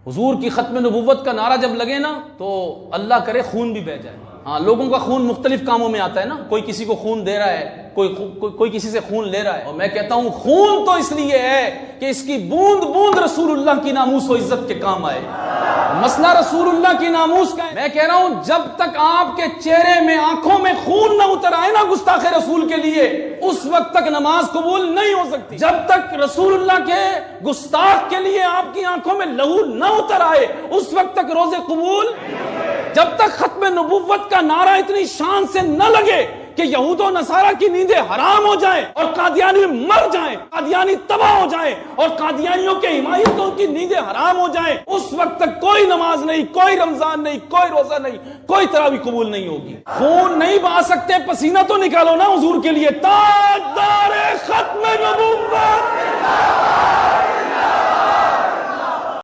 हुजूर की खत्म नबुव्वत का नारा जब लगे ना तो अल्लाह करे खून भी बह जाए। हाँ, लोगों का खून मुख्तलिफ कामों में आता है ना, कोई किसी को खून दे रहा है, कोई किसी से खून ले रहा है। और मैं कहता हूं खून तो इसलिए है कि इसकी बूंद बूंद रसूलुल्लाह की नामूस व इज्जत के काम आए। मसला रसूलुल्लाह की नामूस का है। मैं कह रहा हूं जब तक आपके चेहरे में आंखों में खून ना उतर आए ना गुस्ताखे रसूल के लिए, उस वक्त तक नमाज कबूल नहीं हो सकती। जब तक रसूलुल्लाह के गुस्ताख के लिए आपकी आंखों में लहू ना उतर आए, उस वक्त तक रोजे कबूल। जब तक खत्म नबुव्वत का नारा इतनी शान से न लगे कि यहूद और नसारा की नींदें हराम हो जाएं और कादियानी मर जाएं, कादियानी तबाह हो जाएं और कादियानियों के हिमायतों की नींदें हराम हो जाएं, उस वक्त तक कोई नमाज नहीं, कोई रमजान नहीं, कोई रोजा नहीं, कोई तरावी कबूल नहीं होगी। खून नहीं बहा सकते, पसीना तो निकालो ना हुजूर के लिए। ताजदार खत्म नबुव्वत